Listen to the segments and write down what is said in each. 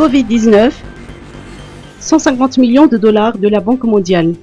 Covid-19, 150 millions de dollars de la Banque mondiale.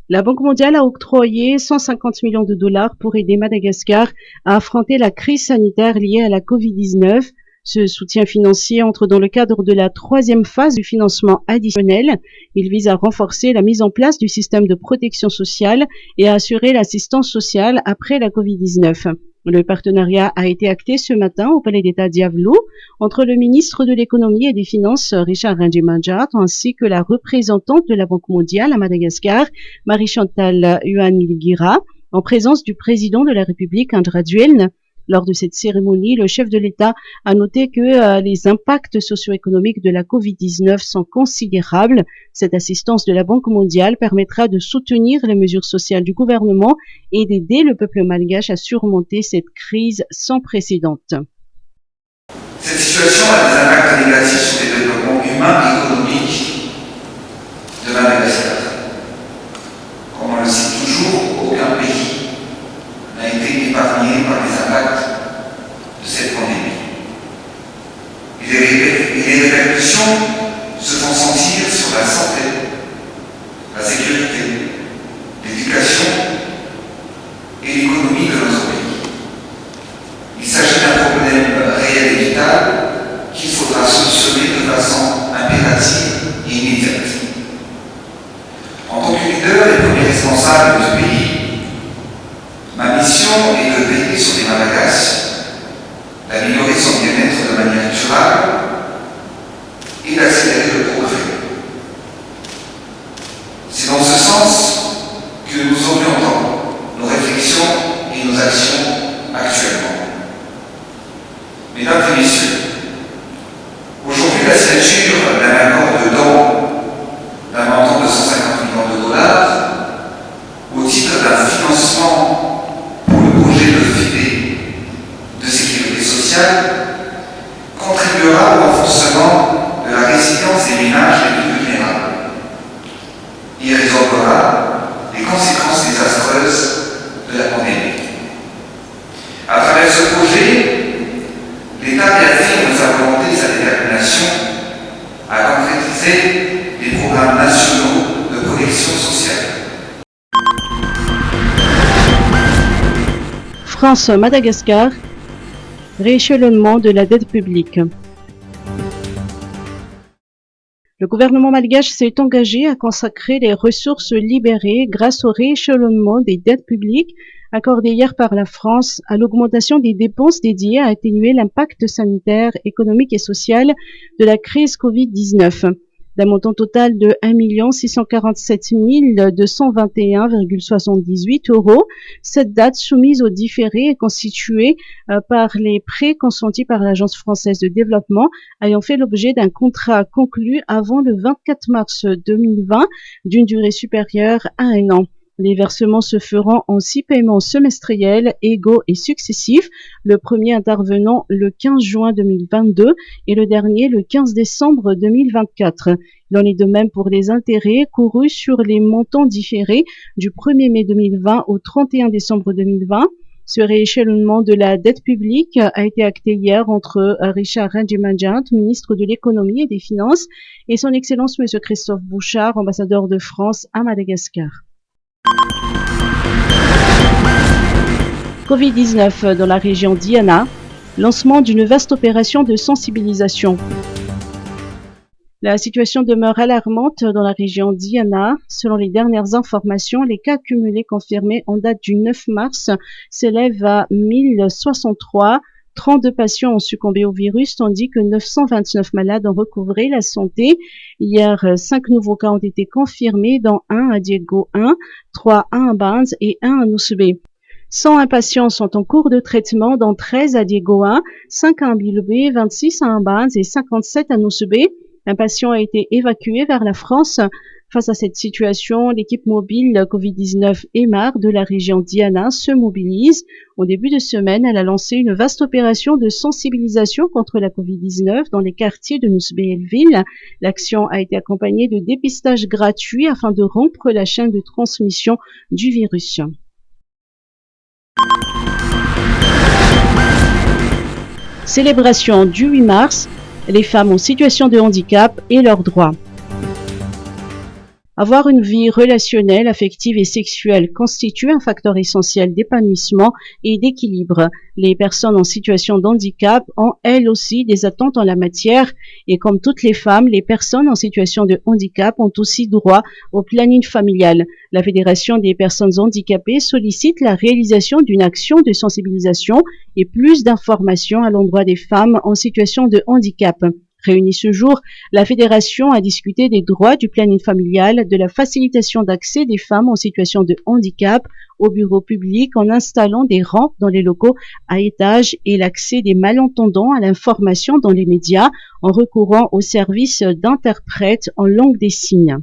La Banque mondiale a octroyé 150 millions de dollars pour aider Madagascar à affronter la crise sanitaire liée à la Covid-19. Ce soutien financier entre dans le cadre de la troisième phase du financement additionnel. Il vise à renforcer la mise en place du système de protection sociale et à assurer l'assistance sociale après la Covid-19. Le partenariat a été acté ce matin au Palais d'État Diavlo entre le ministre de l'Économie et des Finances, Richard Ranjimanjat, ainsi que la représentante de la Banque mondiale à Madagascar, Marie-Chantal Huanilgira, en présence du président de la République, André Rajoelina. Lors de cette cérémonie, le chef de l'État a noté que les impacts socio-économiques de la Covid-19 sont considérables. Cette assistance de la Banque mondiale permettra de soutenir les mesures sociales du gouvernement et d'aider le peuple malgache à surmonter cette crise sans précédent. Cette situation a des impacts négatifs sur le développement humain et économique de Madagascar. Comme on le cite toujours, aucun pays n'a été épargné par les impacts de cette pandémie. Et les répercussions se font sentir sur la santé, la sécurité, l'éducation et l'économie de notre pays. Il s'agit d'un problème réel et vital qu'il faudra solutionner de façon impérative et immédiate. En tant que leader et premier responsable du pays, ma mission est de veiller sur les Malagasy, d'améliorer son bien-être de manière durable et d'accélérer le progrès. C'est dans ce sens que nous orientons nos réflexions et nos actions actuellement. Mesdames et messieurs, aujourd'hui la signature d'un accord de don d'un montant de 150 millions de dollars au titre d'un financement de filet de sécurité sociale contribuera au renforcement de la résilience des ménages les plus vulnérables et résorbera les conséquences désastreuses de la pandémie. À travers ce projet, l'État réaffirme sa volonté et sa détermination à concrétiser les programmes nationaux de protection sociale. France-Madagascar, rééchelonnement de la dette publique. Le gouvernement malgache s'est engagé à consacrer les ressources libérées grâce au rééchelonnement des dettes publiques accordé hier par la France à l'augmentation des dépenses dédiées à atténuer l'impact sanitaire, économique et social de la crise Covid-19. D'un montant total de 1 647 221,78 €. Cette date soumise au différé est constituée par les prêts consentis par l'Agence française de développement ayant fait l'objet d'un contrat conclu avant le 24 mars 2020 d'une durée supérieure à 1 an. Les versements se feront en 6 paiements semestriels, égaux et successifs, le premier intervenant le 15 juin 2022 et le dernier le 15 décembre 2024. Il en est de même pour les intérêts courus sur les montants différés du 1er mai 2020 au 31 décembre 2020. Ce rééchelonnement de la dette publique a été acté hier entre Richard Ranjimanjat, ministre de l'Économie et des Finances, et son Excellence M. Christophe Bouchard, ambassadeur de France à Madagascar. Covid-19 dans la région d'Iana, lancement d'une vaste opération de sensibilisation. La situation demeure alarmante dans la région d'Iana. Selon les dernières informations, les cas cumulés confirmés en date du 9 mars s'élèvent à 1063. 32 patients ont succombé au virus, tandis que 929 malades ont recouvré la santé. Hier, 5 nouveaux cas ont été confirmés, dont 1 à Diego 1, 3 à Ambans et 1 à Nousbé. 101 patients sont en cours de traitement, dont 13 à Diego 1, 5 à Mbilobé, 26 à Ambans et 57 à Nousbé. Un patient a été évacué vers la France. Face à cette situation, l'équipe mobile Covid-19 EMAR de la région d'Iana se mobilise. Au début de semaine, elle a lancé une vaste opération de sensibilisation contre la Covid-19 dans les quartiers de Nousbé et Elville. L'action a été accompagnée de dépistage gratuit afin de rompre la chaîne de transmission du virus. Célébration du 8 mars. les femmes en situation de handicap et leurs droits. Avoir une vie relationnelle, affective et sexuelle constitue un facteur essentiel d'épanouissement et d'équilibre. Les personnes en situation de handicap ont elles aussi des attentes en la matière et comme toutes les femmes, les personnes en situation de handicap ont aussi droit au planning familial. La Fédération des personnes handicapées sollicite la réalisation d'une action de sensibilisation et plus d'informations à l'endroit des femmes en situation de handicap. Réunie ce jour, la Fédération a discuté des droits du planning familial, de la facilitation d'accès des femmes en situation de handicap au bureau public en installant des rampes dans les locaux à étages et l'accès des malentendants à l'information dans les médias en recourant aux services d'interprètes en langue des signes.